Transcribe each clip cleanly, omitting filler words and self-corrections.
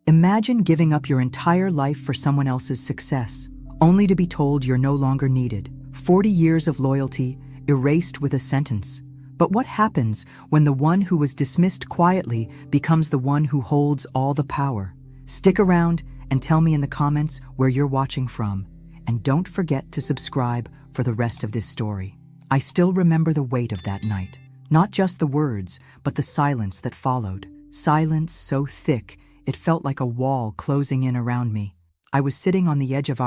Imagine giving up your entire life for someone else's success, only to be told you're no longer needed. 40 years of loyalty erased with a sentence. But what happens when the one who was dismissed quietly becomes the one who holds all the power? Stick around and tell me in the comments where you're watching from. And don't forget to subscribe for the rest of this story. I still remember the weight of that night. Not just the words, but the silence that followed. Silence so thick, it felt like a wall closing in around me. I was sitting on the edge of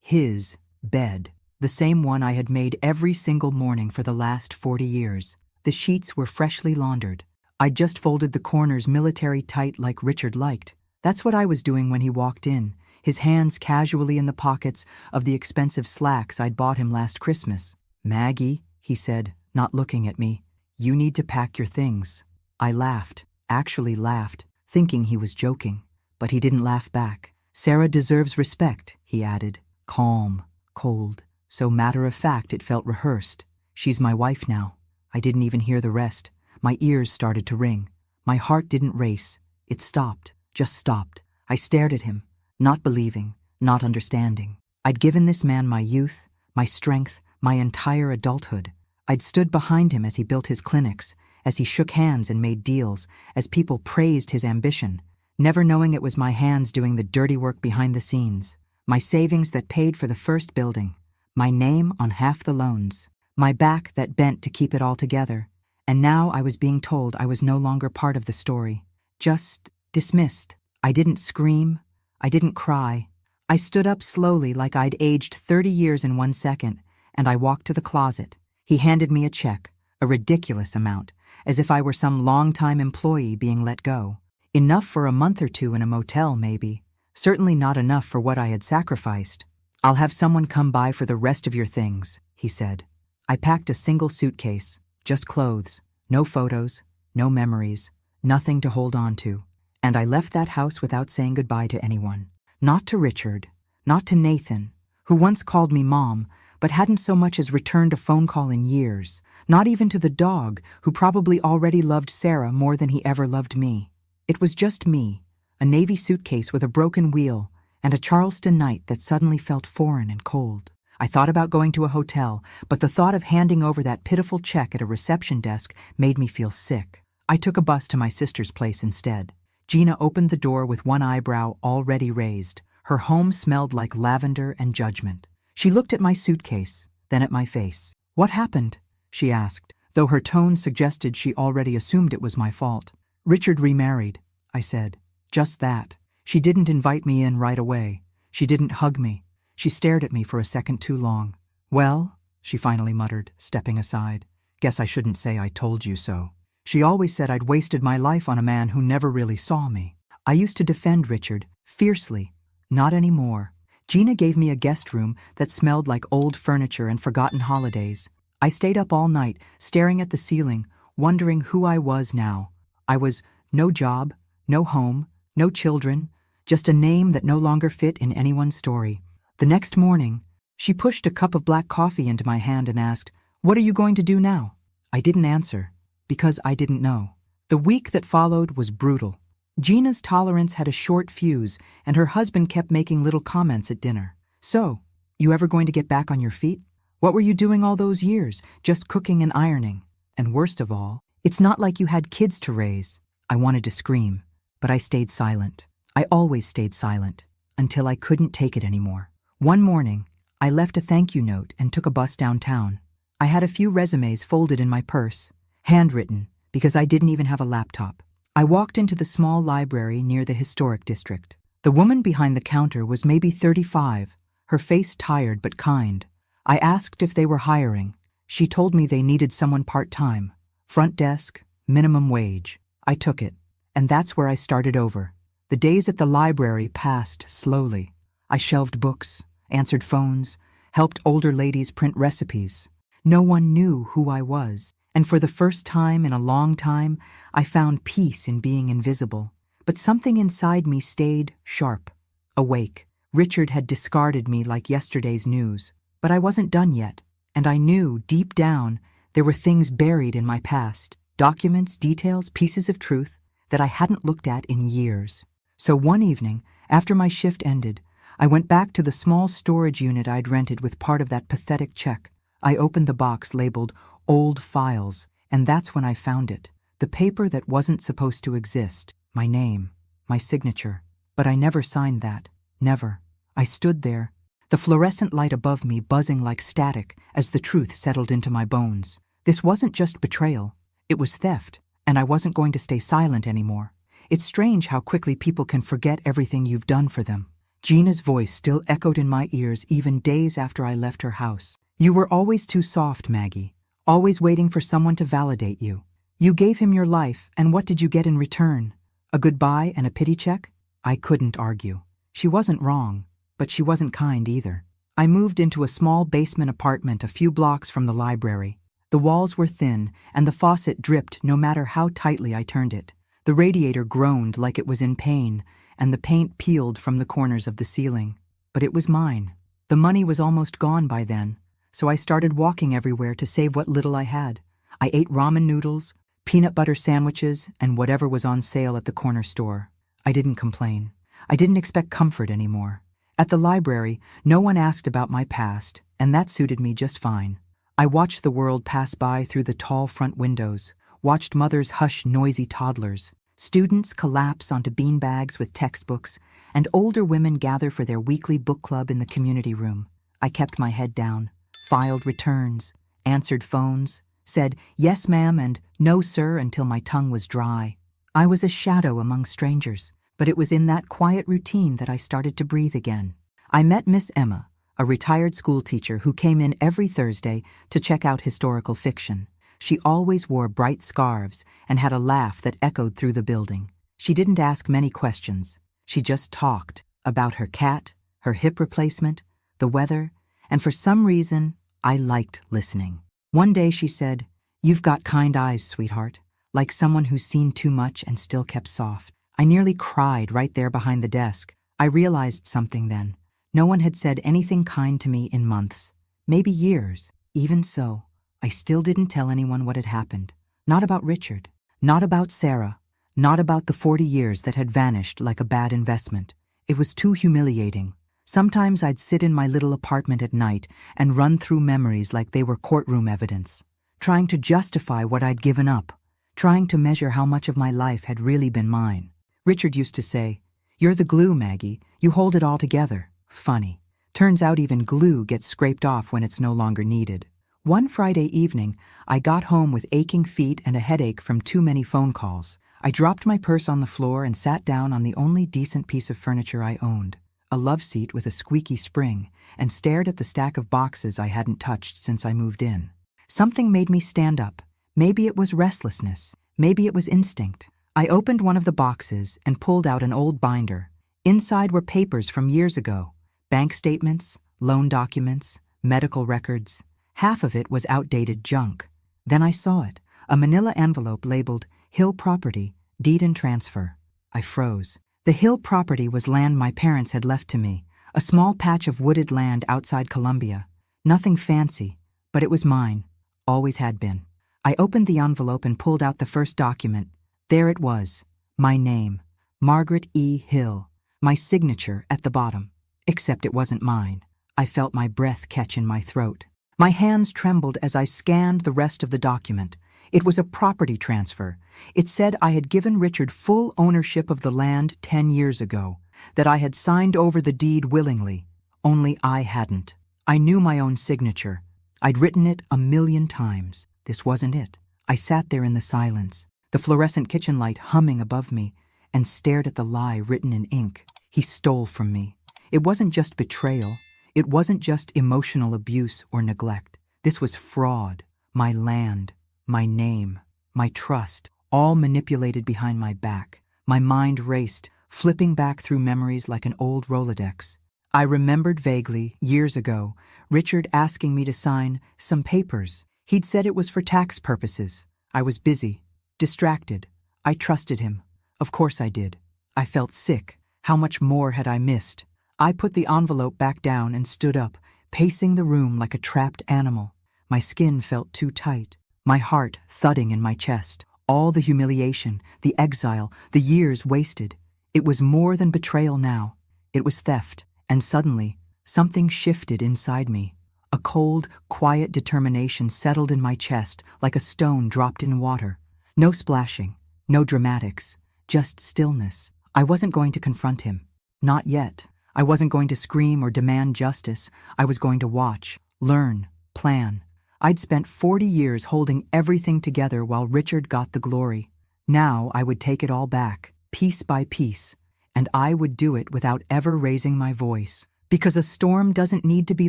his bed, the same one I had made every single morning for the last 40 years. The sheets were freshly laundered. I'd just folded the corners military tight like Richard liked. That's what I was doing when he walked in, his hands casually in the pockets of the expensive slacks I'd bought him last Christmas. "Maggie," he said, not looking at me, "you need to pack your things." I laughed, actually laughed, thinking he was joking, but he didn't laugh back. "Sarah deserves respect," he added, calm, cold, so matter-of-fact it felt rehearsed. "She's my wife now." I didn't even hear the rest. My ears started to ring. My heart didn't race. It stopped, just stopped. I stared at him, not believing, not understanding. I'd given this man my youth, my strength, my entire adulthood. I'd stood behind him as he built his clinics, as he shook hands and made deals, as people praised his ambition, never knowing it was my hands doing the dirty work behind the scenes. My savings that paid for the first building, my name on half the loans, my back that bent to keep it all together. And now I was being told I was no longer part of the story, just dismissed. I didn't scream. I didn't cry. I stood up slowly like I'd aged 30 years in 1 second, and I walked to the closet. He handed me a check, a ridiculous amount, as if I were some long-time employee being let go. Enough for a month or two in a motel, maybe. Certainly not enough for what I had sacrificed. "I'll have someone come by for the rest of your things," he said. I packed a single suitcase, just clothes, no photos, no memories, nothing to hold on to. And I left that house without saying goodbye to anyone. Not to Richard, not to Nathan, who once called me Mom, but hadn't so much as returned a phone call in years. Not even to the dog, who probably already loved Sarah more than he ever loved me. It was just me, a navy suitcase with a broken wheel, and a Charleston night that suddenly felt foreign and cold. I thought about going to a hotel, but the thought of handing over that pitiful check at a reception desk made me feel sick. I took a bus to my sister's place instead. Gina opened the door with one eyebrow already raised. Her home smelled like lavender and judgment. She looked at my suitcase, then at my face. "What happened?" she asked, though her tone suggested she already assumed it was my fault. "Richard remarried," I said. Just that. She didn't invite me in right away. She didn't hug me. She stared at me for a second too long. "Well," she finally muttered, stepping aside. "Guess I shouldn't say I told you so." She always said I'd wasted my life on a man who never really saw me. I used to defend Richard, fiercely. Not anymore. Gina gave me a guest room that smelled like old furniture and forgotten holidays. I stayed up all night, staring at the ceiling, wondering who I was now. I was no job, no home, no children, just a name that no longer fit in anyone's story. The next morning, she pushed a cup of black coffee into my hand and asked, "What are you going to do now?" I didn't answer, because I didn't know. The week that followed was brutal. Gina's tolerance had a short fuse, and her husband kept making little comments at dinner. "So, you ever going to get back on your feet? What were you doing all those years, just cooking and ironing? And worst of all, it's not like you had kids to raise." I wanted to scream, but I stayed silent. I always stayed silent, until I couldn't take it anymore. One morning, I left a thank you note and took a bus downtown. I had a few resumes folded in my purse, handwritten, because I didn't even have a laptop. I walked into the small library near the historic district. The woman behind the counter was maybe 35, her face tired but kind. I asked if they were hiring. She told me they needed someone part-time, front desk, minimum wage. I took it, and that's where I started over. The days at the library passed slowly. I shelved books, answered phones, helped older ladies print recipes. No one knew who I was, and for the first time in a long time, I found peace in being invisible. But something inside me stayed sharp, awake. Richard had discarded me like yesterday's news, but I wasn't done yet, and I knew, deep down, there were things buried in my past, documents, details, pieces of truth that I hadn't looked at in years. So one evening, after my shift ended, I went back to the small storage unit I'd rented with part of that pathetic check. I opened the box labeled Old Files, and that's when I found it. The paper that wasn't supposed to exist. My name. My signature. But I never signed that. Never. I stood there, the fluorescent light above me buzzing like static as the truth settled into my bones. This wasn't just betrayal. It was theft, and I wasn't going to stay silent anymore. It's strange how quickly people can forget everything you've done for them. Gina's voice still echoed in my ears even days after I left her house. You were always too soft, Maggie. Always waiting for someone to validate you. You gave him your life, and what did you get in return? A goodbye and a pity check? I couldn't argue. She wasn't wrong, but she wasn't kind either. I moved into a small basement apartment a few blocks from the library. The walls were thin, and the faucet dripped no matter how tightly I turned it. The radiator groaned like it was in pain, and the paint peeled from the corners of the ceiling. But it was mine. The money was almost gone by then, so I started walking everywhere to save what little I had. I ate ramen noodles, peanut butter sandwiches, and whatever was on sale at the corner store. I didn't complain. I didn't expect comfort anymore. At the library, no one asked about my past, and that suited me just fine. I watched the world pass by through the tall front windows, watched mothers hush noisy toddlers, students collapse onto beanbags with textbooks, and older women gather for their weekly book club in the community room. I kept my head down, filed returns, answered phones, said yes ma'am and no sir until my tongue was dry. I was a shadow among strangers, but it was in that quiet routine that I started to breathe again. I met Miss Emma, a retired school teacher who came in every Thursday to check out historical fiction. She always wore bright scarves and had a laugh that echoed through the building. She didn't ask many questions. She just talked about her cat, her hip replacement, the weather, and for some reason, I liked listening. One day she said, "You've got kind eyes, sweetheart," like someone who's seen too much and still kept soft. I nearly cried right there behind the desk. I realized something then. No one had said anything kind to me in months, maybe years. Even so, I still didn't tell anyone what had happened. Not about Richard, not about Sarah, not about the 40 years that had vanished like a bad investment. It was too humiliating. Sometimes I'd sit in my little apartment at night and run through memories like they were courtroom evidence, trying to justify what I'd given up, trying to measure how much of my life had really been mine. Richard used to say, "You're the glue, Maggie. You hold it all together." Funny. Turns out even glue gets scraped off when it's no longer needed. One Friday evening, I got home with aching feet and a headache from too many phone calls. I dropped my purse on the floor and sat down on the only decent piece of furniture I owned, a love seat with a squeaky spring, and stared at the stack of boxes I hadn't touched since I moved in. Something made me stand up. Maybe it was restlessness. Maybe it was instinct. I opened one of the boxes and pulled out an old binder. Inside were papers from years ago. Bank statements, loan documents, medical records. Half of it was outdated junk. Then I saw it, a manila envelope labeled Hill Property, Deed and Transfer. I froze. The Hill property was land my parents had left to me, a small patch of wooded land outside Columbia. Nothing fancy, but it was mine, always had been. I opened the envelope and pulled out the first document. There it was, my name, Margaret E. Hill, my signature at the bottom. Except it wasn't mine. I felt my breath catch in my throat. My hands trembled as I scanned the rest of the document. It was a property transfer. It said I had given Richard full ownership of the land 10 years ago, that I had signed over the deed willingly. Only I hadn't. I knew my own signature. I'd written it 1,000,000 times. This wasn't it. I sat there in the silence, the fluorescent kitchen light humming above me, and stared at the lie written in ink. He stole from me. It wasn't just betrayal. It wasn't just emotional abuse or neglect. This was fraud. My land, my name, my trust, all manipulated behind my back. My mind raced, flipping back through memories like an old Rolodex. I remembered vaguely, years ago, Richard asking me to sign some papers. He'd said it was for tax purposes. I was busy, distracted. I trusted him. Of course I did. I felt sick. How much more had I missed? I put the envelope back down and stood up, pacing the room like a trapped animal. My skin felt too tight, my heart thudding in my chest. All the humiliation, the exile, the years wasted. It was more than betrayal now. It was theft. And suddenly, something shifted inside me. A cold, quiet determination settled in my chest like a stone dropped in water. No splashing, no dramatics, just stillness. I wasn't going to confront him. Not yet. I wasn't going to scream or demand justice. I was going to watch, learn, plan. I'd spent 40 years holding everything together while Richard got the glory. Now I would take it all back, piece by piece, and I would do it without ever raising my voice. Because a storm doesn't need to be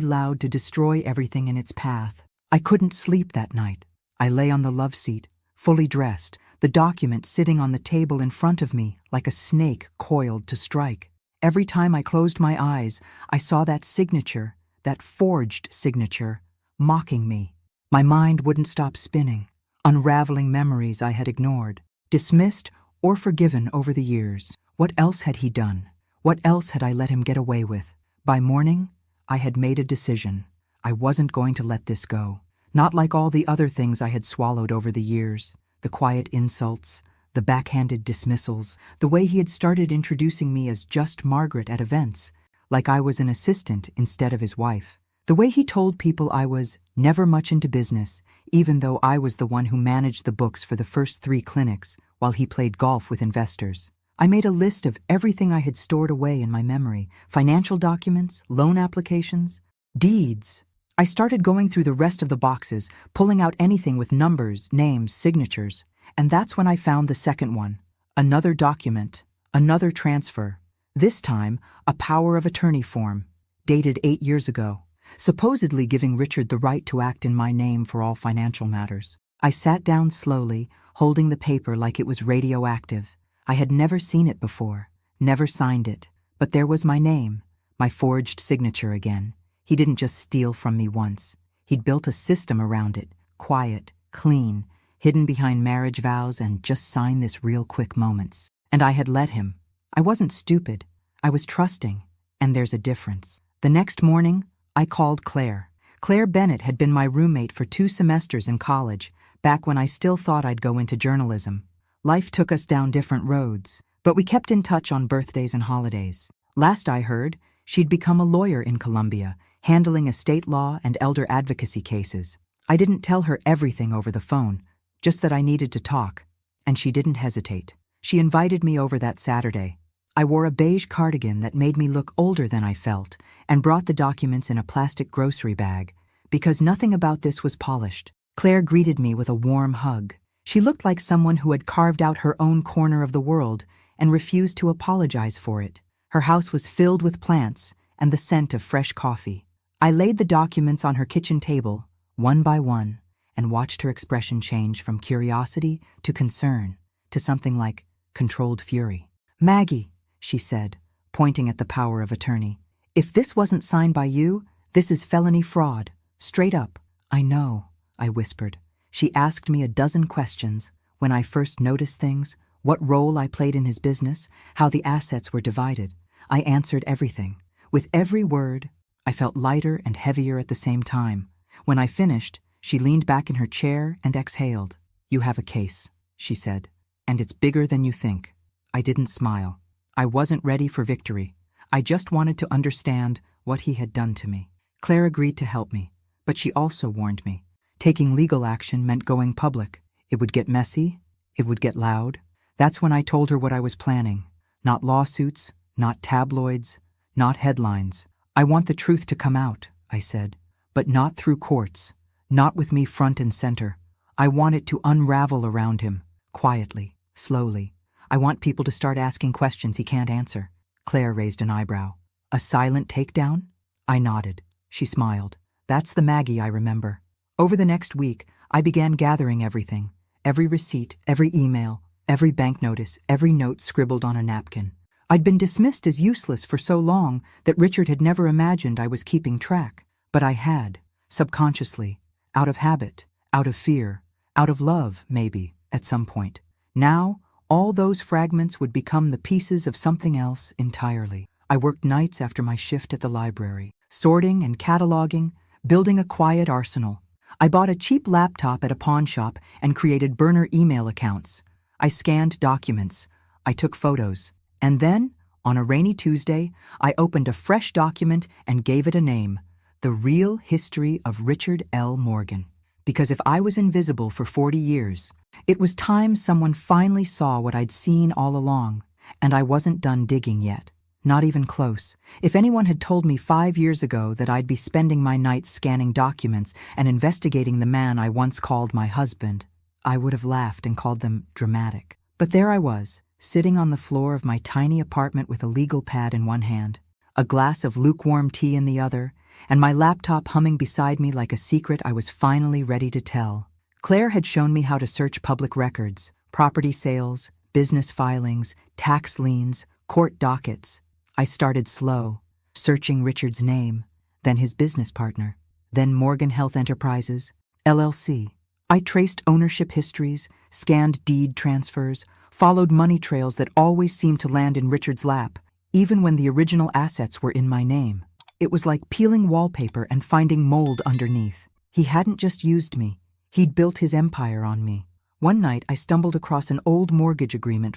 loud to destroy everything in its path. I couldn't sleep that night. I lay on the love seat, fully dressed, the document sitting on the table in front of me like a snake coiled to strike. Every time I closed my eyes, I saw that signature, that forged signature, mocking me. My mind wouldn't stop spinning, unraveling memories I had ignored, dismissed or forgiven over the years. What else had he done? What else had I let him get away with? By morning, I had made a decision. I wasn't going to let this go. Not like all the other things I had swallowed over the years. The quiet insults, the backhanded dismissals, the way he had started introducing me as just Margaret at events, like I was an assistant instead of his wife. The way he told people I was never much into business, even though I was the one who managed the books for the first 3 clinics while he played golf with investors. I made a list of everything I had stored away in my memory, financial documents, loan applications, deeds. I started going through the rest of the boxes, pulling out anything with numbers, names, signatures. And that's when I found the second one. Another document, another transfer. This time, a power of attorney form, dated 8 years ago, supposedly giving Richard the right to act in my name for all financial matters. I sat down slowly, holding the paper like it was radioactive. I had never seen it before, never signed it, but there was my name, my forged signature again. He didn't just steal from me once. He'd built a system around it, quiet, clean, hidden behind marriage vows and just sign this real quick moments. And I had let him. I wasn't stupid. I was trusting, and there's a difference. The next morning, I called Claire. Claire Bennett had been my roommate for 2 semesters in college, back when I still thought I'd go into journalism. Life took us down different roads, but we kept in touch on birthdays and holidays. Last I heard, she'd become a lawyer in Colombia, handling estate law and elder advocacy cases. I didn't tell her everything over the phone, just that I needed to talk, and she didn't hesitate. She invited me over that Saturday. I wore a beige cardigan that made me look older than I felt, and brought the documents in a plastic grocery bag, because nothing about this was polished. Claire greeted me with a warm hug. She looked like someone who had carved out her own corner of the world and refused to apologize for it. Her house was filled with plants and the scent of fresh coffee. I laid the documents on her kitchen table, one by one, and watched her expression change from curiosity to concern to something like controlled fury. "Maggie," she said, pointing at the power of attorney, "if this wasn't signed by you, this is felony fraud. Straight up." "I know," I whispered. She asked me a dozen questions, when I first noticed things, what role I played in his business, how the assets were divided. I answered everything. With every word, I felt lighter and heavier at the same time. When I finished, she leaned back in her chair and exhaled. "You have a case," she said, "and it's bigger than you think." I didn't smile. I wasn't ready for victory. I just wanted to understand what he had done to me. Claire agreed to help me, but she also warned me. Taking legal action meant going public. It would get messy. It would get loud. That's when I told her what I was planning. Not lawsuits, not tabloids, not headlines. "I want the truth to come out," I said, "but not through courts, not with me front and center. I want it to unravel around him, quietly, slowly. I want people to start asking questions he can't answer." Claire raised an eyebrow. "A silent takedown?" I nodded. She smiled. "That's the Maggie I remember." Over the next week, I began gathering everything. Every receipt, every email, every bank notice, every note scribbled on a napkin. I'd been dismissed as useless for so long that Richard had never imagined I was keeping track. But I had, subconsciously, out of habit, out of fear, out of love, maybe, at some point. Now, all those fragments would become the pieces of something else entirely. I worked nights after my shift at the library, sorting and cataloging, building a quiet arsenal. I bought a cheap laptop at a pawn shop and created burner email accounts. I scanned documents. I took photos. And then, on a rainy Tuesday, I opened a fresh document and gave it a name: The Real History of Richard L. Morgan. Because if I was invisible for 40 years, it was time someone finally saw what I'd seen all along, and I wasn't done digging yet. Not even close. If anyone had told me 5 years ago that I'd be spending my nights scanning documents and investigating the man I once called my husband, I would have laughed and called them dramatic. But there I was, sitting on the floor of my tiny apartment with a legal pad in one hand, a glass of lukewarm tea in the other, and my laptop humming beside me like a secret I was finally ready to tell. Claire had shown me how to search public records, property sales, business filings, tax liens, court dockets. I started slow, searching Richard's name, then his business partner, then Morgan Health Enterprises, LLC. I traced ownership histories, scanned deed transfers, followed money trails that always seemed to land in Richard's lap, even when the original assets were in my name. It was like peeling wallpaper and finding mold underneath. He hadn't just used me. He'd built his empire on me. One night, I stumbled across an old mortgage agreement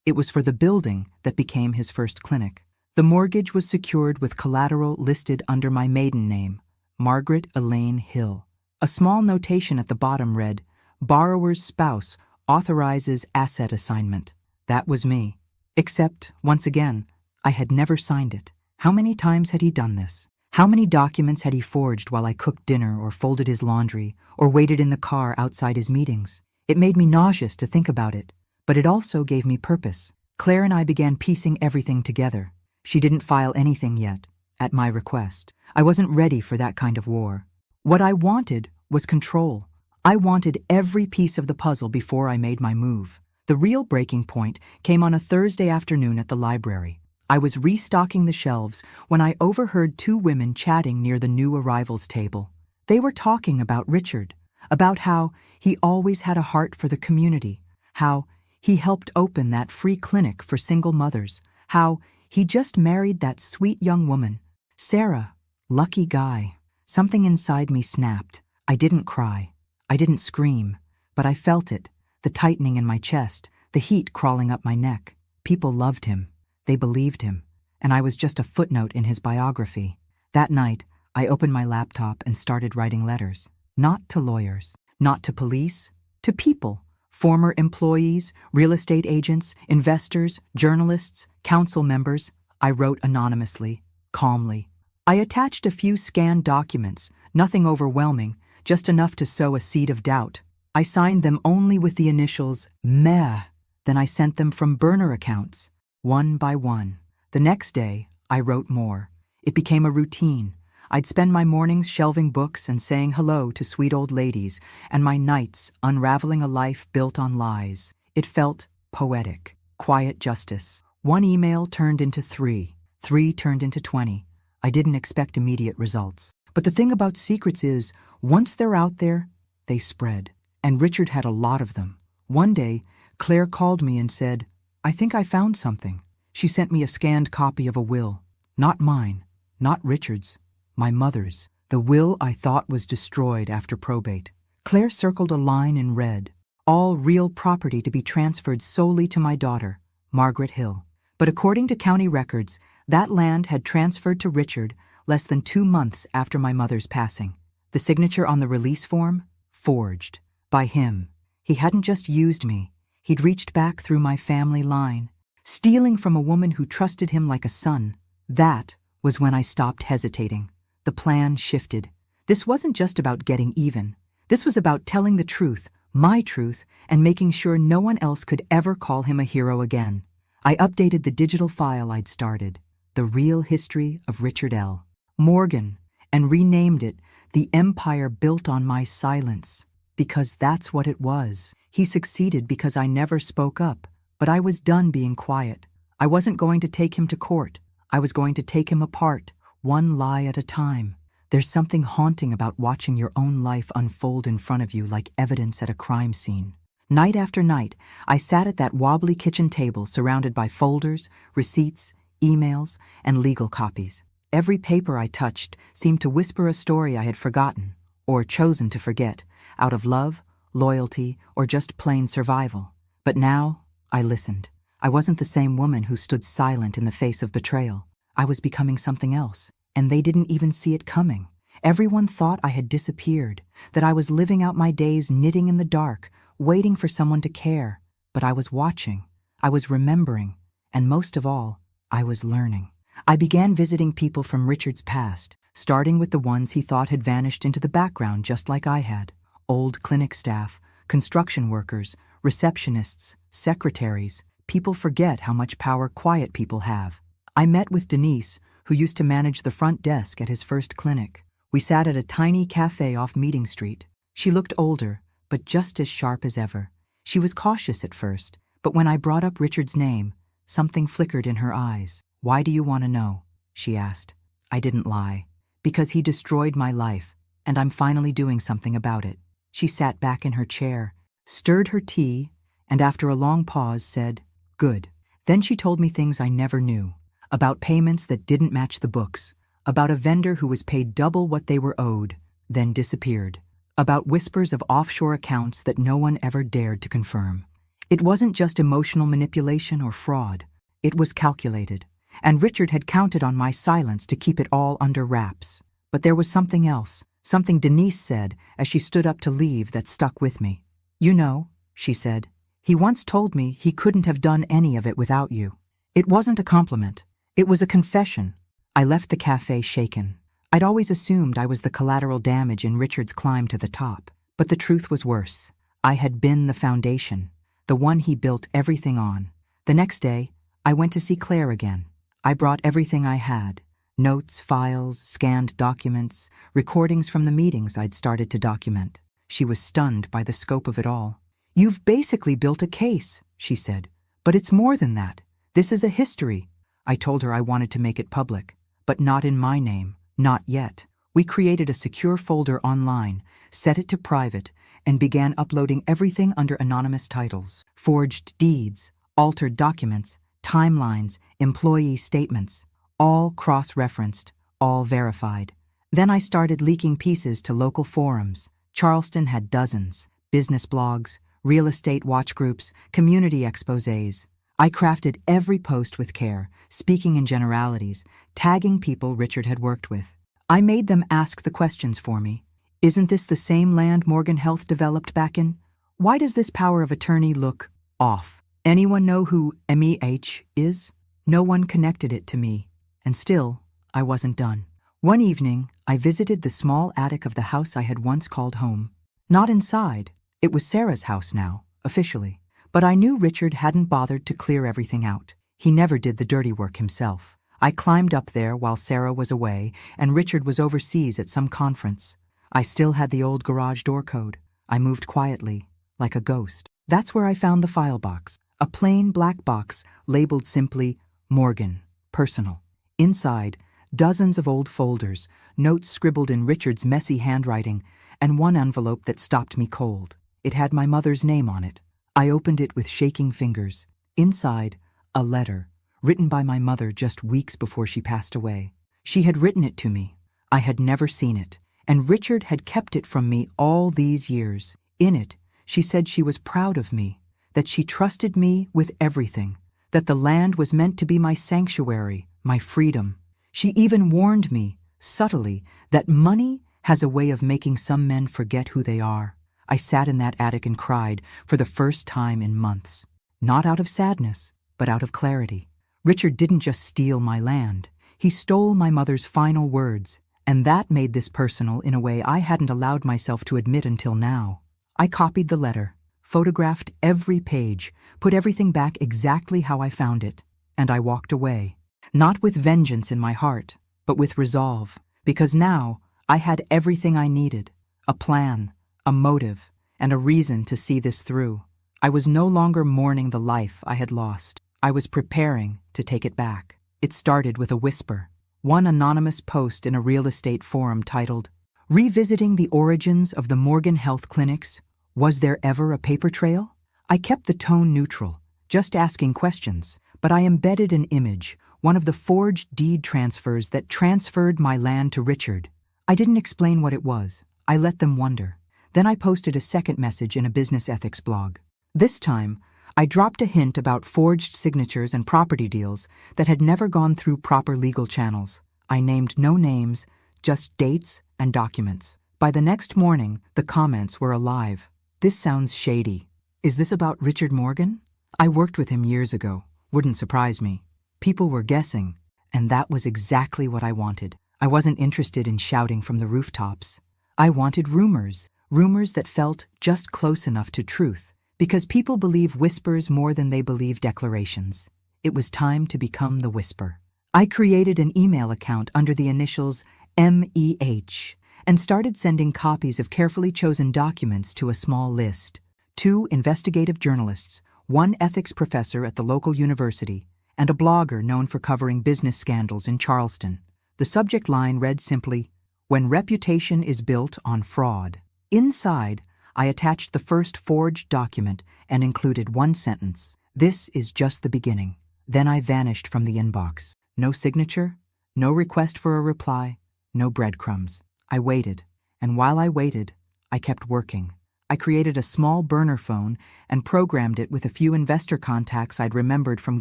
it was for the building that became his first clinic. The mortgage was secured with collateral listed under my maiden name, Margaret Elaine Hill. A small notation at the bottom read, "Borrower's spouse authorizes asset assignment." That was me. Except, once again, I had never signed it. How many times had he done this? How many documents had he forged while I cooked dinner or folded his laundry or waited in the car outside his meetings? It made me nauseous to think about it, but it also gave me purpose. Claire and I began piecing everything together. She didn't file anything yet, at my request. I wasn't ready for that kind of war. What I wanted was control. I wanted every piece of the puzzle before I made my move. The real breaking point came on a Thursday afternoon at the library. I was restocking the shelves when I overheard two women chatting near the new arrivals table. They were talking about Richard, about how he always had a heart for the community, how he helped open that free clinic for single mothers, how he just married that sweet young woman, Sarah. Lucky guy. Something inside me snapped. I didn't cry. I didn't scream, but I felt it, the tightening in my chest, the heat crawling up my neck. People loved him. They believed him, and I was just a footnote in his biography. That night, I opened my laptop and started writing letters. Not to lawyers, not to police, to people. Former employees, real estate agents, investors, journalists, council members. I wrote anonymously, calmly. I attached a few scanned documents, nothing overwhelming, just enough to sow a seed of doubt. I signed them only with the initials MEH. Then I sent them from burner accounts, one by one. The next day, I wrote more. It became a routine. I'd spend my mornings shelving books and saying hello to sweet old ladies, and my nights unraveling a life built on lies. It felt poetic. Quiet justice. One email turned into 3. 3 turned into 20. I didn't expect immediate results. But the thing about secrets is, once they're out there, they spread. And Richard had a lot of them. One day, Claire called me and said, "I think I found something." She sent me a scanned copy of a will. Not mine, not Richard's. My mother's. The will I thought was destroyed after probate. Claire circled a line in red. All real property to be transferred solely to my daughter, Margaret Hill. But according to county records, that land had transferred to Richard less than 2 months after my mother's passing. The signature on the release form? Forged. By him. He hadn't just used me. He'd reached back through my family line, stealing from a woman who trusted him like a son. That was when I stopped hesitating. The plan shifted. This wasn't just about getting even. This was about telling the truth, my truth, and making sure no one else could ever call him a hero again. I updated the digital file I'd started, The Real History of Richard L. Morgan, and renamed it The Empire Built on My Silence, because that's what it was. He succeeded because I never spoke up, but I was done being quiet. I wasn't going to take him to court. I was going to take him apart, one lie at a time. There's something haunting about watching your own life unfold in front of you like evidence at a crime scene. Night after night, I sat at that wobbly kitchen table surrounded by folders, receipts, emails, and legal copies. Every paper I touched seemed to whisper a story I had forgotten, or chosen to forget, out of love, loyalty, or just plain survival. But now, I listened. I wasn't the same woman who stood silent in the face of betrayal. I was becoming something else, and they didn't even see it coming. Everyone thought I had disappeared, that I was living out my days knitting in the dark, waiting for someone to care. But I was watching, I was remembering, and most of all, I was learning. I began visiting people from Richard's past, starting with the ones he thought had vanished into the background just like I had. Old clinic staff, construction workers, receptionists, secretaries. People forget how much power quiet people have. I met with Denise, who used to manage the front desk at his first clinic. We sat at a tiny cafe off Meeting Street. She looked older, but just as sharp as ever. She was cautious at first, but when I brought up Richard's name, something flickered in her eyes. "Why do you want to know?" she asked. I didn't lie. Because he destroyed my life, and I'm finally doing something about it. She sat back in her chair, stirred her tea, and after a long pause said, "Good." Then she told me things I never knew. About payments that didn't match the books. About a vendor who was paid double what they were owed, then disappeared. About whispers of offshore accounts that no one ever dared to confirm. It wasn't just emotional manipulation or fraud. It was calculated. And Richard had counted on my silence to keep it all under wraps. But there was something else, something Denise said as she stood up to leave that stuck with me. "You know," she said, "he once told me he couldn't have done any of it without you." It wasn't a compliment. It was a confession. I left the cafe shaken. I'd always assumed I was the collateral damage in Richard's climb to the top. But the truth was worse. I had been the foundation, the one he built everything on. The next day, I went to see Claire again. I brought everything I had. Notes, files, scanned documents, recordings from the meetings I'd started to document. She was stunned by the scope of it all. "You've basically built a case," she said. "But it's more than that. This is a history." I told her I wanted to make it public, but not in my name, not yet. We created a secure folder online, set it to private, and began uploading everything under anonymous titles. Forged deeds, altered documents, timelines, employee statements, all cross-referenced, all verified. Then I started leaking pieces to local forums. Charleston had dozens, business blogs, real estate watch groups, community exposés. I crafted every post with care, speaking in generalities, tagging people Richard had worked with. I made them ask the questions for me. Isn't this the same land Morgan Health developed back in? Why does this power of attorney look off? Anyone know who MEH is? No one connected it to me. And still, I wasn't done. One evening, I visited the small attic of the house I had once called home. Not inside. It was Sarah's house now, officially. But I knew Richard hadn't bothered to clear everything out. He never did the dirty work himself. I climbed up there while Sarah was away and Richard was overseas at some conference. I still had the old garage door code. I moved quietly, like a ghost. That's where I found the file box. A plain black box labeled simply Morgan, personal. Inside, dozens of old folders, notes scribbled in Richard's messy handwriting, and one envelope that stopped me cold. It had my mother's name on it. I opened it with shaking fingers. Inside, a letter, written by my mother just weeks before she passed away. She had written it to me. I had never seen it, and Richard had kept it from me all these years. In it, she said she was proud of me, that she trusted me with everything, that the land was meant to be my sanctuary, my freedom. She even warned me, subtly, that money has a way of making some men forget who they are. I sat in that attic and cried for the first time in months. Not out of sadness, but out of clarity. Richard didn't just steal my land. He stole my mother's final words, and that made this personal in a way I hadn't allowed myself to admit until now. I copied the letter, photographed every page, put everything back exactly how I found it, and I walked away. Not with vengeance in my heart, but with resolve, because now I had everything I needed, a plan, a motive, and a reason to see this through. I was no longer mourning the life I had lost. I was preparing to take it back. It started with a whisper. One anonymous post in a real estate forum titled, "Revisiting the Origins of the Morgan Health Clinics. Was there ever a paper trail?" I kept the tone neutral, just asking questions, but I embedded an image, one of the forged deed transfers that transferred my land to Richard. I didn't explain what it was. I let them wonder. Then I posted a second message in a business ethics blog. This time, I dropped a hint about forged signatures and property deals that had never gone through proper legal channels. I named no names, just dates and documents. By the next morning, the comments were alive. This sounds shady. Is this about Richard Morgan? I worked with him years ago. Wouldn't surprise me. People were guessing, and that was exactly what I wanted. I wasn't interested in shouting from the rooftops. I wanted rumors that felt just close enough to truth, because people believe whispers more than they believe declarations. It was time to become the whisper. I created an email account under the initials MEH and started sending copies of carefully chosen documents to a small list. 2 investigative journalists, 1 ethics professor at the local university, and a blogger known for covering business scandals in Charleston. The subject line read simply, "When reputation is built on fraud." Inside, I attached the first forged document and included 1 sentence. "This is just the beginning." Then I vanished from the inbox. No signature, no request for a reply, no breadcrumbs. I waited, and while I waited, I kept working. I created a small burner phone and programmed it with a few investor contacts I'd remembered from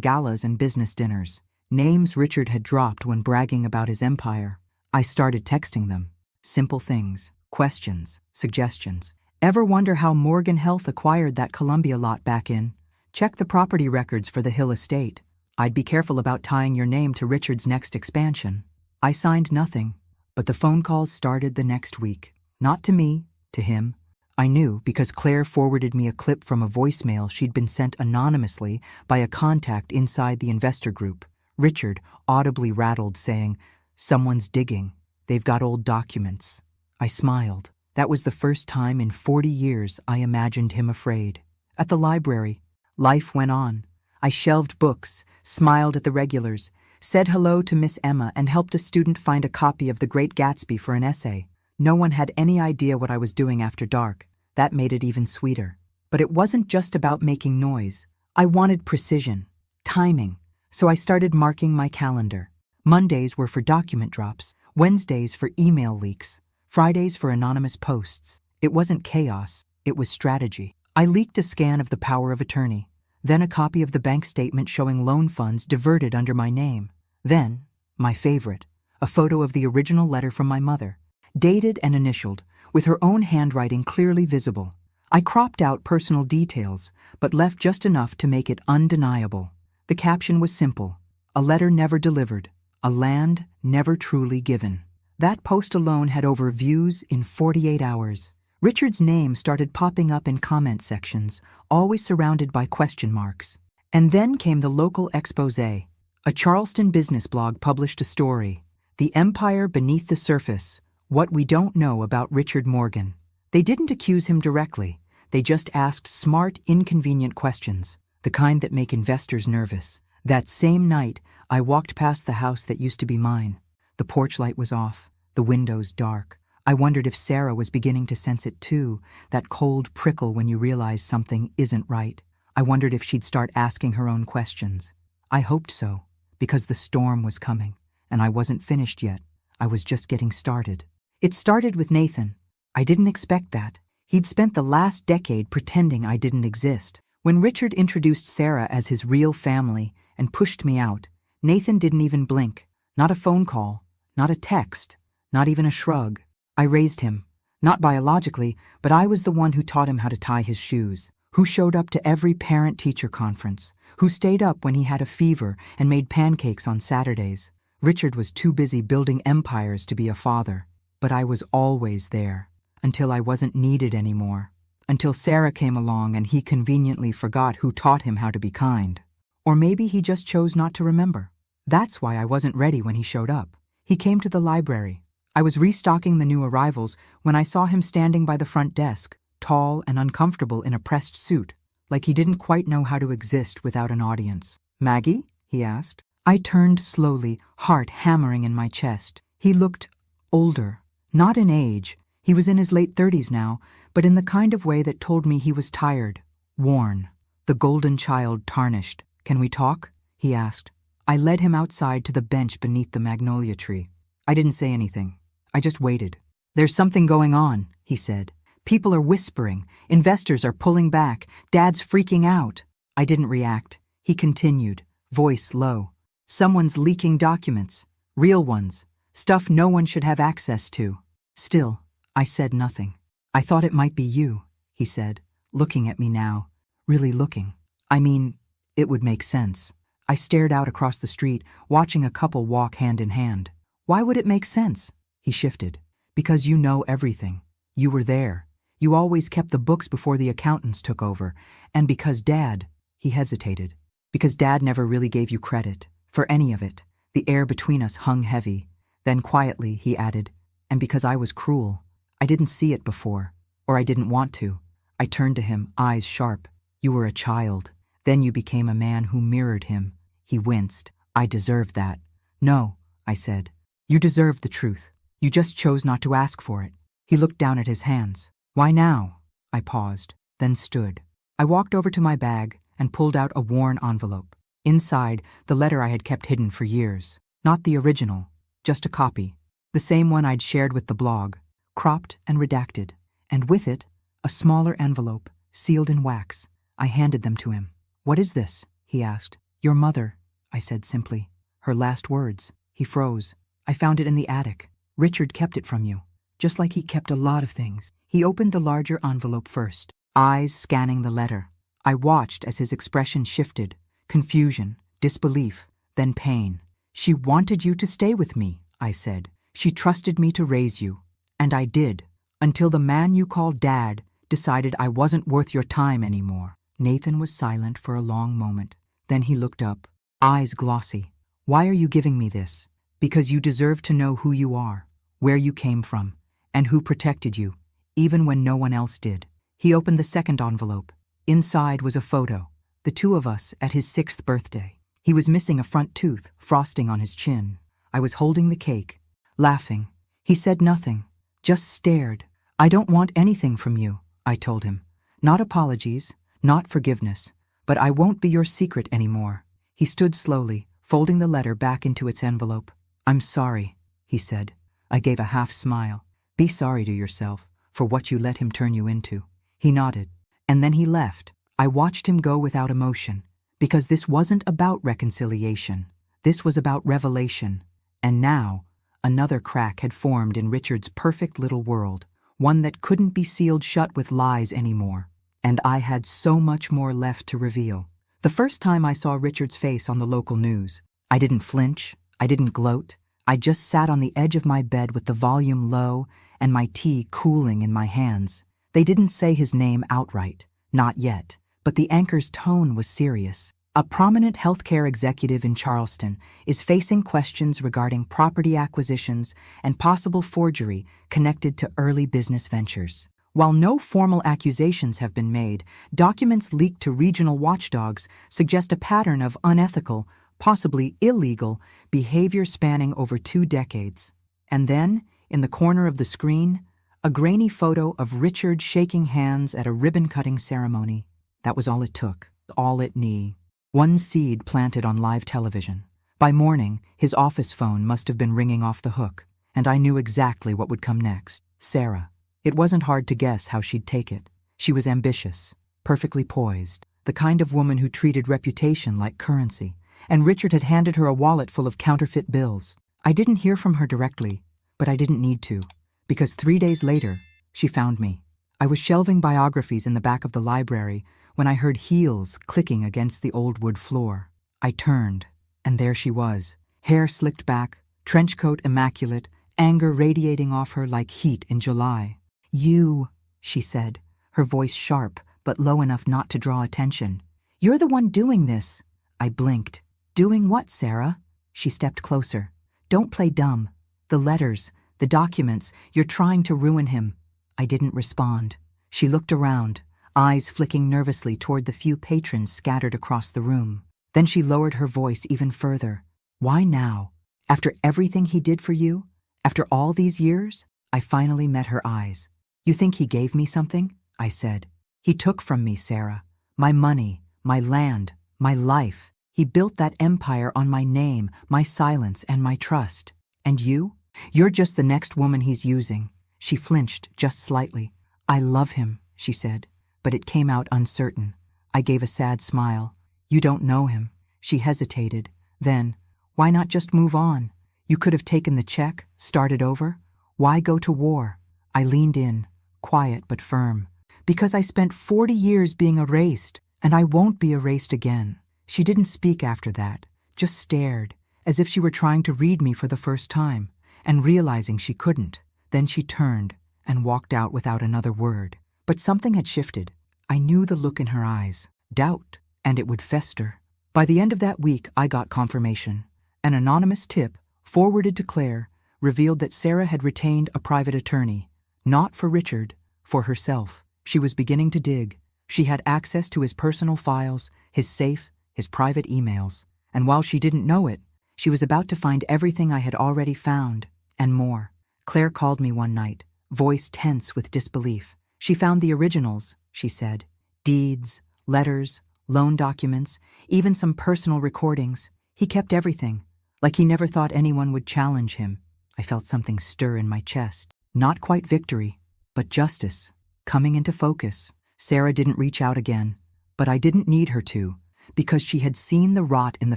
galas and business dinners. Names Richard had dropped when bragging about his empire. I started texting them. Simple things, questions, suggestions. Ever wonder how Morgan Health acquired that Columbia lot back in? Check the property records for the Hill estate. I'd be careful about tying your name to Richard's next expansion. I signed nothing, but the phone calls started the next week. Not to me, to him. I knew because Claire forwarded me a clip from a voicemail she'd been sent anonymously by a contact inside the investor group. Richard audibly rattled, saying, "Someone's digging. They've got old documents." I smiled. That was the first time in 40 years I imagined him afraid. At the library, life went on. I shelved books, smiled at the regulars, said hello to Miss Emma, and helped a student find a copy of The Great Gatsby for an essay. No one had any idea what I was doing after dark. That made it even sweeter. But it wasn't just about making noise. I wanted precision, timing, so I started marking my calendar. Mondays were for document drops, Wednesdays for email leaks, Fridays for anonymous posts. It wasn't chaos, it was strategy. I leaked a scan of the power of attorney, then a copy of the bank statement showing loan funds diverted under my name. Then, my favorite, a photo of the original letter from my mother, dated and initialed, with her own handwriting clearly visible. I cropped out personal details, but left just enough to make it undeniable. The caption was simple: "A letter never delivered, a land never truly given." That post alone had over views in 48 hours. Richard's name started popping up in comment sections, always surrounded by question marks. And then came the local expose. A Charleston business blog published a story, "The Empire Beneath the Surface: What We Don't Know About Richard Morgan." They didn't accuse him directly. They just asked smart, inconvenient questions, the kind that make investors nervous. That same night, I walked past the house that used to be mine. The porch light was off, the windows dark. I wondered if Sarah was beginning to sense it too, that cold prickle when you realize something isn't right. I wondered if she'd start asking her own questions. I hoped so, because the storm was coming, and I wasn't finished yet. I was just getting started. It started with Nathan. I didn't expect that. He'd spent the last decade pretending I didn't exist. When Richard introduced Sarah as his real family and pushed me out, Nathan didn't even blink. Not a phone call, not a text, not even a shrug. I raised him, not biologically, but I was the one who taught him how to tie his shoes, who showed up to every parent-teacher conference, who stayed up when he had a fever and made pancakes on Saturdays. Richard was too busy building empires to be a father, but I was always there, until I wasn't needed anymore, until Sarah came along and he conveniently forgot who taught him how to be kind. Or maybe he just chose not to remember. That's why I wasn't ready when he showed up. He came to the library. I was restocking the new arrivals when I saw him standing by the front desk, tall and uncomfortable in a pressed suit, like he didn't quite know how to exist without an audience. "Maggie?" he asked. I turned slowly, heart hammering in my chest. He looked older, not in age. He was in his late 30s now, but in the kind of way that told me he was tired, worn, the golden child tarnished. "Can we talk?" he asked. I led him outside to the bench beneath the magnolia tree. I didn't say anything. I just waited. "There's something going on," he said. "People are whispering. Investors are pulling back. Dad's freaking out." I didn't react. He continued, voice low. Someone's leaking documents. Real ones. Stuff no one should have access to. Still, I said nothing. I thought it might be you, he said, looking at me now. Really looking. I mean, it would make sense. I stared out across the street, watching a couple walk hand in hand. Why would it make sense? He shifted. Because you know everything. You were there. You always kept the books before the accountants took over. And because Dad, he hesitated. Because Dad never really gave you credit for any of it. The air between us hung heavy. Then quietly, he added, and because I was cruel. I didn't see it before, or I didn't want to. I turned to him, eyes sharp. You were a child. Then you became a man who mirrored him. He winced. I deserved that. No, I said. You deserved the truth. You just chose not to ask for it. He looked down at his hands. Why now? I paused, then stood. I walked over to my bag and pulled out a worn envelope. Inside, the letter I had kept hidden for years. Not the original, just a copy. The same one I'd shared with the blog, cropped and redacted. And with it, a smaller envelope, sealed in wax. I handed them to him. What is this? He asked. Your mother, I said simply. Her last words. He froze. I found it in the attic. Richard kept it from you, just like he kept a lot of things. He opened the larger envelope first, eyes scanning the letter. I watched as his expression shifted. Confusion, disbelief, then pain. She wanted you to stay with me, I said. She trusted me to raise you. And I did, until the man you called Dad decided I wasn't worth your time anymore. Nathan was silent for a long moment. Then he looked up, eyes glossy. Why are you giving me this? Because you deserve to know who you are, where you came from, and who protected you, even when no one else did. He opened the second envelope. Inside was a photo, the two of us at his 6th birthday. He was missing a front tooth, frosting on his chin. I was holding the cake, laughing. He said nothing, just stared. I don't want anything from you, I told him. Not apologies, not forgiveness, but I won't be your secret anymore. He stood slowly, folding the letter back into its envelope. I'm sorry, he said. I gave a half smile. Be sorry to yourself for what you let him turn you into. He nodded, and then he left. I watched him go without emotion, because this wasn't about reconciliation. This was about revelation. And now, another crack had formed in Richard's perfect little world, one that couldn't be sealed shut with lies anymore. And I had so much more left to reveal. The first time I saw Richard's face on the local news, I didn't flinch, I didn't gloat. I just sat on the edge of my bed with the volume low and my tea cooling in my hands. They didn't say his name outright, not yet, but the anchor's tone was serious. A prominent healthcare executive in Charleston is facing questions regarding property acquisitions and possible forgery connected to early business ventures. While no formal accusations have been made, documents leaked to regional watchdogs suggest a pattern of unethical, possibly illegal, behavior spanning over 2 decades. And then, in the corner of the screen, a grainy photo of Richard shaking hands at a ribbon-cutting ceremony. That was all it took, all it needed. One seed planted on live television. By morning, his office phone must have been ringing off the hook, and I knew exactly what would come next. Sarah. It wasn't hard to guess how she'd take it. She was ambitious, perfectly poised, the kind of woman who treated reputation like currency, and Richard had handed her a wallet full of counterfeit bills. I didn't hear from her directly, but I didn't need to, because 3 days later, she found me. I was shelving biographies in the back of the library when I heard heels clicking against the old wood floor. I turned, and there she was, hair slicked back, trench coat immaculate, anger radiating off her like heat in July. You, she said, her voice sharp but low enough not to draw attention. You're the one doing this. I blinked. Doing what, Sarah? She stepped closer. Don't play dumb. The letters, the documents, you're trying to ruin him. I didn't respond. She looked around, eyes flicking nervously toward the few patrons scattered across the room. Then she lowered her voice even further. Why now? After everything he did for you? After all these years? I finally met her eyes. You think he gave me something? I said. He took from me, Sarah. My money, my land, my life. He built that empire on my name, my silence, and my trust. And you? You're just the next woman he's using. She flinched just slightly. I love him, she said, but it came out uncertain. I gave a sad smile. You don't know him. She hesitated. Then, why not just move on? You could have taken the check, started over. Why go to war? I leaned in, quiet but firm. Because I spent 40 years being erased, and I won't be erased again. She didn't speak after that, just stared, as if she were trying to read me for the first time, and realizing she couldn't. Then she turned and walked out without another word. But something had shifted. I knew the look in her eyes, doubt, and it would fester. By the end of that week, I got confirmation. An anonymous tip, forwarded to Claire, revealed that Sarah had retained a private attorney, not for Richard, for herself. She was beginning to dig. She had access to his personal files, his safe, his private emails. And while she didn't know it, she was about to find everything I had already found, and more. Claire called me one night, voice tense with disbelief. She found the originals, she said. Deeds, letters, loan documents, even some personal recordings. He kept everything, like he never thought anyone would challenge him. I felt something stir in my chest. Not quite victory, but justice, coming into focus. Sarah didn't reach out again, but I didn't need her to, because she had seen the rot in the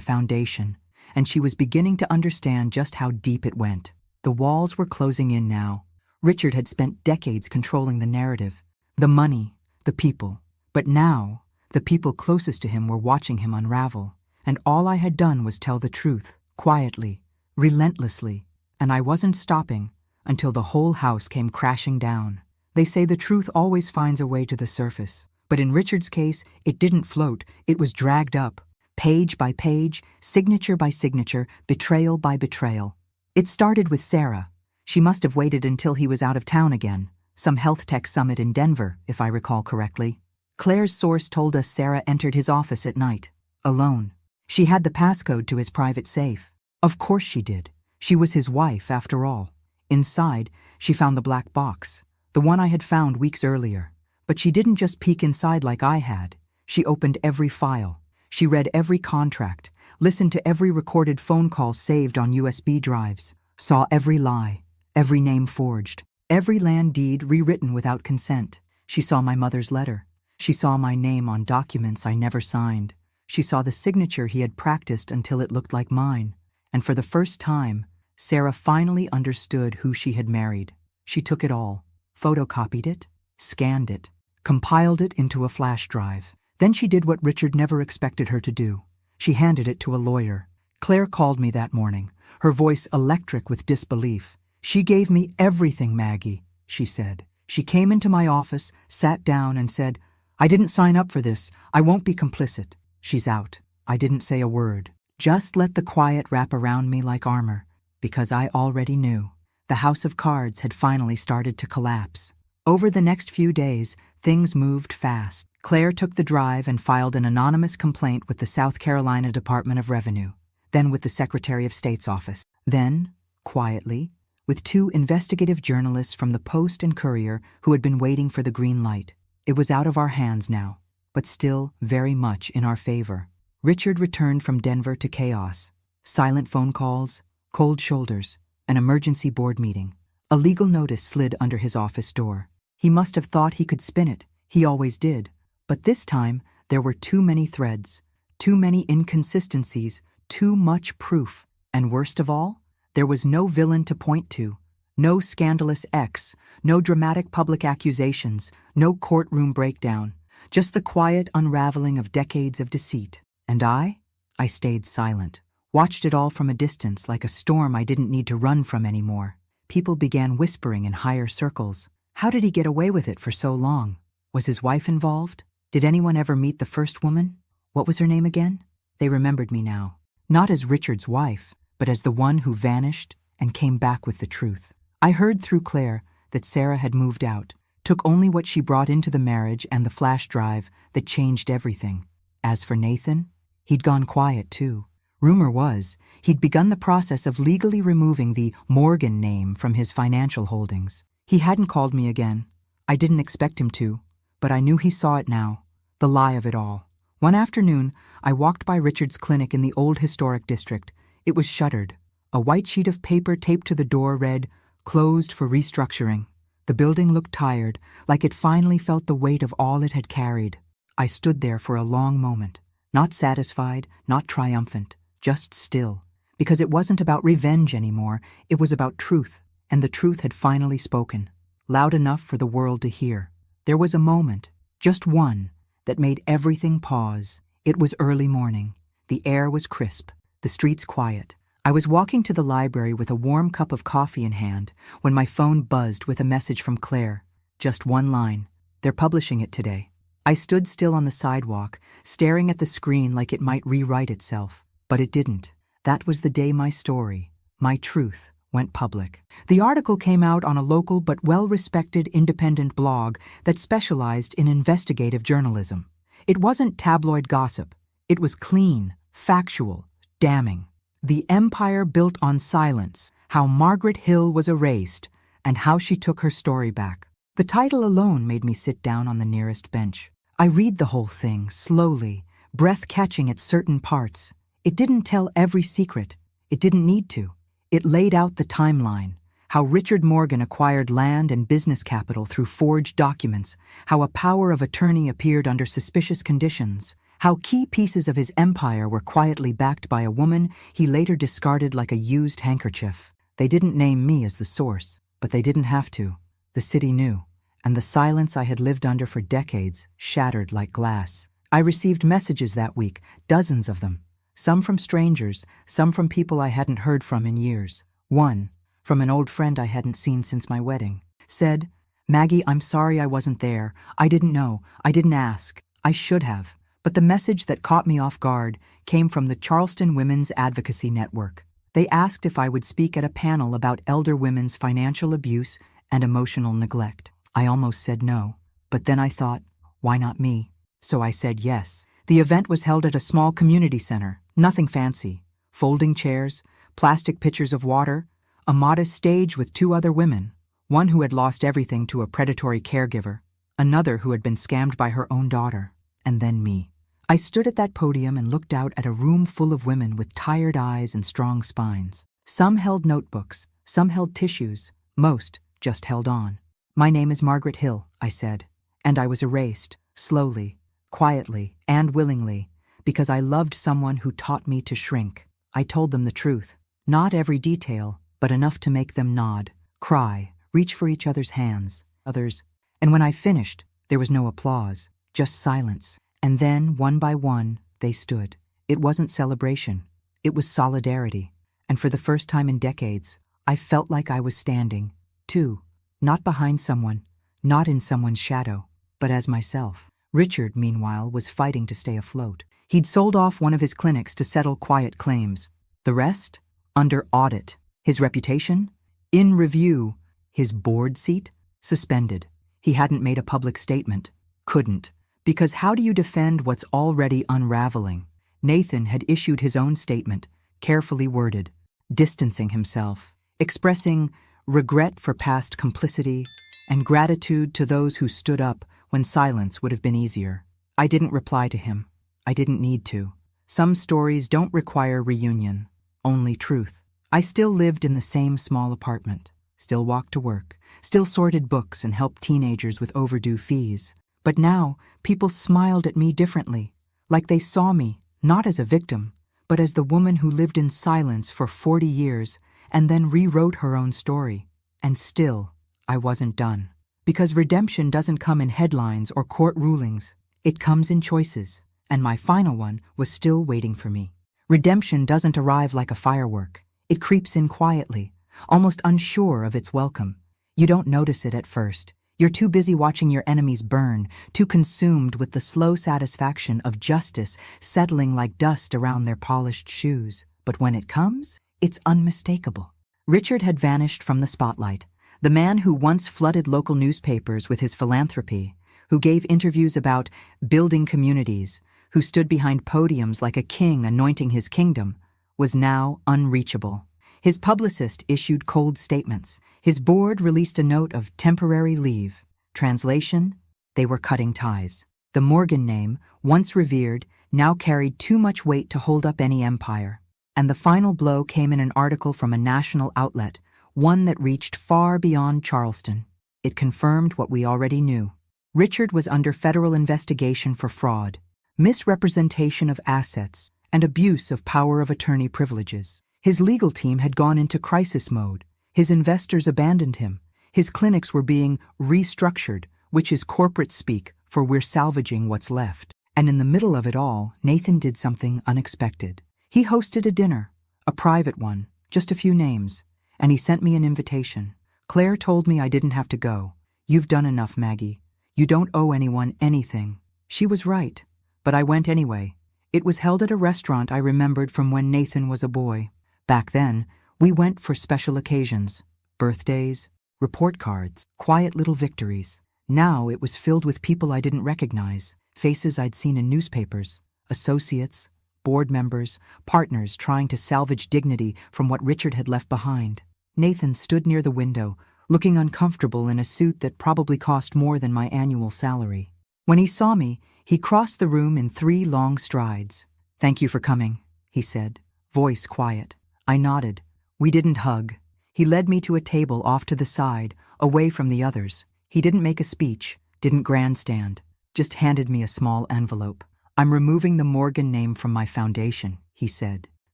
foundation, and she was beginning to understand just how deep it went. The walls were closing in now. Richard had spent decades controlling the narrative, the money, the people. But now, the people closest to him were watching him unravel, and all I had done was tell the truth, quietly, relentlessly, and I wasn't stopping until the whole house came crashing down. They say the truth always finds a way to the surface, but in Richard's case, it didn't float, it was dragged up, page by page, signature by signature, betrayal by betrayal. It started with Sarah. She must have waited until he was out of town again, some health tech summit in Denver, if I recall correctly. Claire's source told us Sarah entered his office at night, alone. She had the passcode to his private safe. Of course she did. She was his wife, after all. Inside, she found the black box, the one I had found weeks earlier. But she didn't just peek inside like I had. She opened every file. She read every contract, listened to every recorded phone call saved on USB drives, saw every lie, every name forged, every land deed rewritten without consent. She saw my mother's letter. She saw my name on documents I never signed. She saw the signature he had practiced until it looked like mine. And for the first time, Sarah finally understood who she had married. She took it all, photocopied it, scanned it, compiled it into a flash drive. Then she did what Richard never expected her to do. She handed it to a lawyer. Claire called me that morning, her voice electric with disbelief. She gave me everything, Maggie, she said. She came into my office, sat down and said, I didn't sign up for this. I won't be complicit. She's out. I didn't say a word. Just let the quiet wrap around me like armor, because I already knew. The house of cards had finally started to collapse. Over the next few days, things moved fast. Claire took the drive and filed an anonymous complaint with the South Carolina Department of Revenue, then with the Secretary of State's office. Then, quietly, with 2 investigative journalists from the Post and Courier who had been waiting for the green light. It was out of our hands now, but still very much in our favor. Richard returned from Denver to chaos. Silent phone calls, cold shoulders, an emergency board meeting. A legal notice slid under his office door. He must have thought he could spin it. He always did. But this time, there were too many threads, too many inconsistencies, too much proof. And worst of all, there was no villain to point to. No scandalous ex, no dramatic public accusations, no courtroom breakdown. Just the quiet unraveling of decades of deceit. And I stayed silent, watched it all from a distance like a storm I didn't need to run from anymore. People began whispering in higher circles. How did he get away with it for so long? Was his wife involved? Did anyone ever meet the first woman? What was her name again? They remembered me now. Not as Richard's wife, but as the one who vanished and came back with the truth. I heard through Claire that Sarah had moved out, took only what she brought into the marriage and the flash drive that changed everything. As for Nathan, he'd gone quiet too. Rumor was he'd begun the process of legally removing the Morgan name from his financial holdings. He hadn't called me again. I didn't expect him to, but I knew he saw it now, the lie of it all. One afternoon, I walked by Richard's clinic in the old historic district. It was shuttered. A white sheet of paper taped to the door read, "Closed for restructuring." The building looked tired, like it finally felt the weight of all it had carried. I stood there for a long moment, not satisfied, not triumphant, just still. Because it wasn't about revenge anymore, it was about truth, and the truth had finally spoken, loud enough for the world to hear. There was a moment, just one, that made everything pause. It was early morning. The air was crisp, the streets quiet. I was walking to the library with a warm cup of coffee in hand when my phone buzzed with a message from Claire. Just one line. They're publishing it today. I stood still on the sidewalk, staring at the screen like it might rewrite itself. But it didn't. That was the day my story, my truth, went public. The article came out on a local but well-respected independent blog that specialized in investigative journalism. It wasn't tabloid gossip. It was clean, factual, damning. The Empire Built on Silence, How Margaret Hill Was Erased, and How She Took Her Story Back. The title alone made me sit down on the nearest bench. I read the whole thing, slowly, breath catching at certain parts. It didn't tell every secret. It didn't need to. It laid out the timeline, how Richard Morgan acquired land and business capital through forged documents, how a power of attorney appeared under suspicious conditions, how key pieces of his empire were quietly backed by a woman he later discarded like a used handkerchief. They didn't name me as the source, but they didn't have to. The city knew, and the silence I had lived under for decades shattered like glass. I received messages that week, dozens of them. Some from strangers, some from people I hadn't heard from in years. One, from an old friend I hadn't seen since my wedding, said, "Maggie, I'm sorry I wasn't there. I didn't know. I didn't ask. I should have." But the message that caught me off guard came from the Charleston Women's Advocacy Network. They asked if I would speak at a panel about elder women's financial abuse and emotional neglect. I almost said no, but then I thought, why not me? So I said yes. The event was held at a small community center, nothing fancy. Folding chairs, plastic pitchers of water, a modest stage with two other women, one who had lost everything to a predatory caregiver, another who had been scammed by her own daughter, and then me. I stood at that podium and looked out at a room full of women with tired eyes and strong spines. Some held notebooks, some held tissues, most just held on. "My name is Margaret Hill," I said, and I was erased, slowly, quietly, and willingly, because I loved someone who taught me to shrink. I told them the truth, not every detail, but enough to make them nod, cry, reach for each other's hands, and when I finished, there was no applause, just silence. And then, one by one, they stood. It wasn't celebration. It was solidarity. And for the first time in decades, I felt like I was standing, too, not behind someone, not in someone's shadow, but as myself. Richard, meanwhile, was fighting to stay afloat. He'd sold off one of his clinics to settle quiet claims. The rest? Under audit. His reputation? In review. His board seat? Suspended. He hadn't made a public statement. Couldn't. Because how do you defend what's already unraveling? Nathan had issued his own statement, carefully worded, distancing himself, expressing regret for past complicity and gratitude to those who stood up when silence would have been easier. I didn't reply to him. I didn't need to. Some stories don't require reunion, only truth. I still lived in the same small apartment, still walked to work, still sorted books and helped teenagers with overdue fees. But now, people smiled at me differently, like they saw me, not as a victim, but as the woman who lived in silence for 40 years and then rewrote her own story. And still, I wasn't done. Because redemption doesn't come in headlines or court rulings. It comes in choices, and my final one was still waiting for me. Redemption doesn't arrive like a firework. It creeps in quietly, almost unsure of its welcome. You don't notice it at first. You're too busy watching your enemies burn, too consumed with the slow satisfaction of justice settling like dust around their polished shoes. But when it comes, it's unmistakable. Richard had vanished from the spotlight. The man who once flooded local newspapers with his philanthropy, who gave interviews about building communities, who stood behind podiums like a king anointing his kingdom, was now unreachable. His publicist issued cold statements. His board released a note of temporary leave. Translation: they were cutting ties. The Morgan name, once revered, now carried too much weight to hold up any empire. And the final blow came in an article from a national outlet, one that reached far beyond Charleston. It confirmed what we already knew. Richard was under federal investigation for fraud, misrepresentation of assets, and abuse of power of attorney privileges. His legal team had gone into crisis mode. His investors abandoned him. His clinics were being restructured, which is corporate speak for we're salvaging what's left. And in the middle of it all, Nathan did something unexpected. He hosted a dinner, a private one, just a few names, and he sent me an invitation. Claire told me I didn't have to go. You've done enough, Maggie. You don't owe anyone anything. She was right, but I went anyway. It was held at a restaurant I remembered from when Nathan was a boy. Back then, we went for special occasions, birthdays, report cards, quiet little victories. Now it was filled with people I didn't recognize, faces I'd seen in newspapers, associates, board members, partners trying to salvage dignity from what Richard had left behind. Nathan stood near the window, looking uncomfortable in a suit that probably cost more than my annual salary. When he saw me, he crossed the room in 3 long strides. "Thank you for coming," he said, voice quiet. I nodded. We didn't hug. He led me to a table off to the side, away from the others. He didn't make a speech, didn't grandstand, just handed me a small envelope. "I'm removing the Morgan name from my foundation," he said,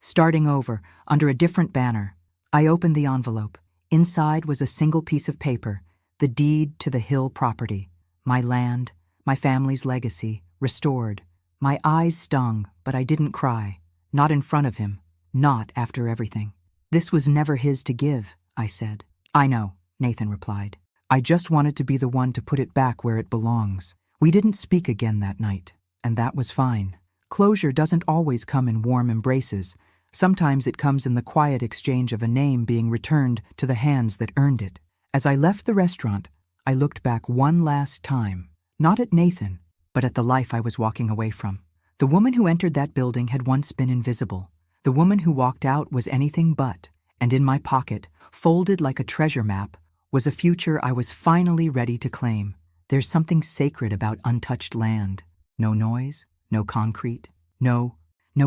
starting over, under a different banner. I opened the envelope. Inside was a single piece of paper, the deed to the Hill property. My land, my family's legacy, restored. My eyes stung, but I didn't cry. Not in front of him. Not after everything. "This was never his to give," I said. "I know," Nathan replied. "I just wanted to be the one to put it back where it belongs." We didn't speak again that night, and that was fine. Closure doesn't always come in warm embraces. Sometimes it comes in the quiet exchange of a name being returned to the hands that earned it. As I left the restaurant, I looked back one last time, not at Nathan, but at the life I was walking away from. The woman who entered that building had once been invisible. The woman who walked out was anything but, and in my pocket, folded like a treasure map, was a future I was finally ready to claim. There's something sacred about untouched land. No noise, no concrete, no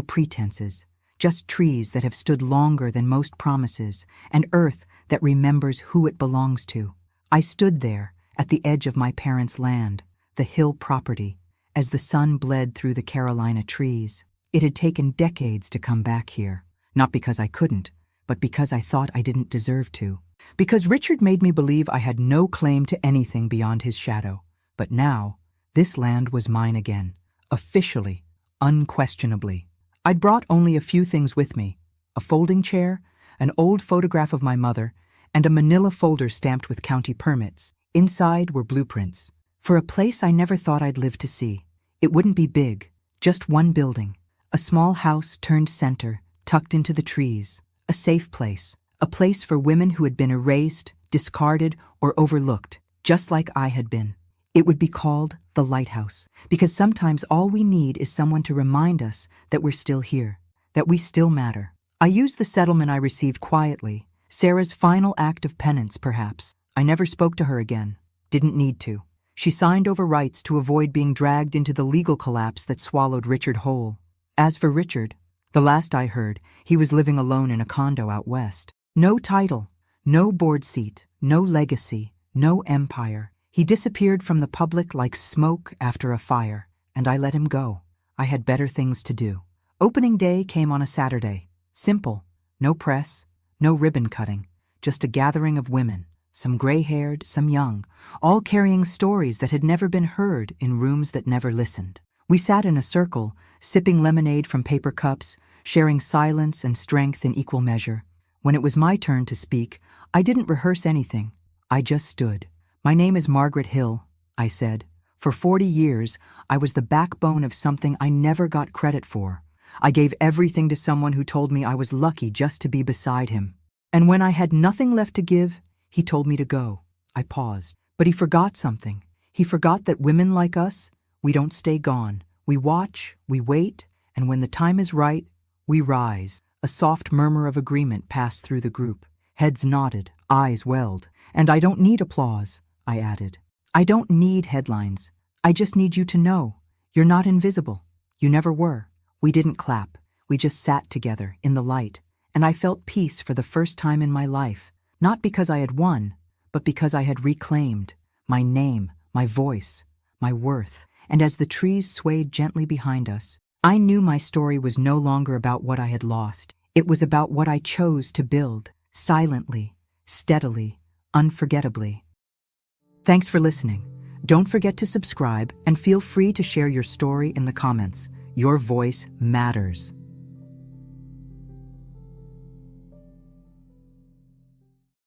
pretenses. Just trees that have stood longer than most promises, and earth that remembers who it belongs to. I stood there, at the edge of my parents' land, the Hill property, as the sun bled through the Carolina trees. It had taken decades to come back here, not because I couldn't, but because I thought I didn't deserve to. Because Richard made me believe I had no claim to anything beyond his shadow. But now, this land was mine again, officially, unquestionably. I'd brought only a few things with me: a folding chair, an old photograph of my mother, and a manila folder stamped with county permits. Inside were blueprints for a place I never thought I'd live to see. It wouldn't be big, just one building, a small house turned center, tucked into the trees, a safe place, a place for women who had been erased, discarded, or overlooked, just like I had been. It would be called the Lighthouse, because sometimes all we need is someone to remind us that we're still here, that we still matter. I used the settlement I received quietly, Sarah's final act of penance, perhaps. I never spoke to her again. Didn't need to. She signed over rights to avoid being dragged into the legal collapse that swallowed Richard whole. As for Richard, the last I heard, he was living alone in a condo out west. No title, no board seat, no legacy, no empire. He disappeared from the public like smoke after a fire, and I let him go. I had better things to do. Opening day came on a Saturday. Simple. No press, no ribbon cutting, just a gathering of women, some gray-haired, some young, all carrying stories that had never been heard in rooms that never listened. We sat in a circle, sipping lemonade from paper cups, sharing silence and strength in equal measure. When it was my turn to speak, I didn't rehearse anything. I just stood. "My name is Margaret Hill," I said. "For 40 years, I was the backbone of something I never got credit for. I gave everything to someone who told me I was lucky just to be beside him. And when I had nothing left to give, he told me to go." I paused. But he forgot something. He forgot that women like us, we don't stay gone. We watch, we wait, and when the time is right, we rise. A soft murmur of agreement passed through the group. Heads nodded, eyes welled. "And I don't need applause," I added. "I don't need headlines. I just need you to know. You're not invisible. You never were." We didn't clap. We just sat together in the light, and I felt peace for the first time in my life, not because I had won, but because I had reclaimed my name, my voice, my worth. And as the trees swayed gently behind us, I knew my story was no longer about what I had lost. It was about what I chose to build, silently, steadily, unforgettably. Thanks for listening. Don't forget to subscribe and feel free to share your story in the comments. Your voice matters.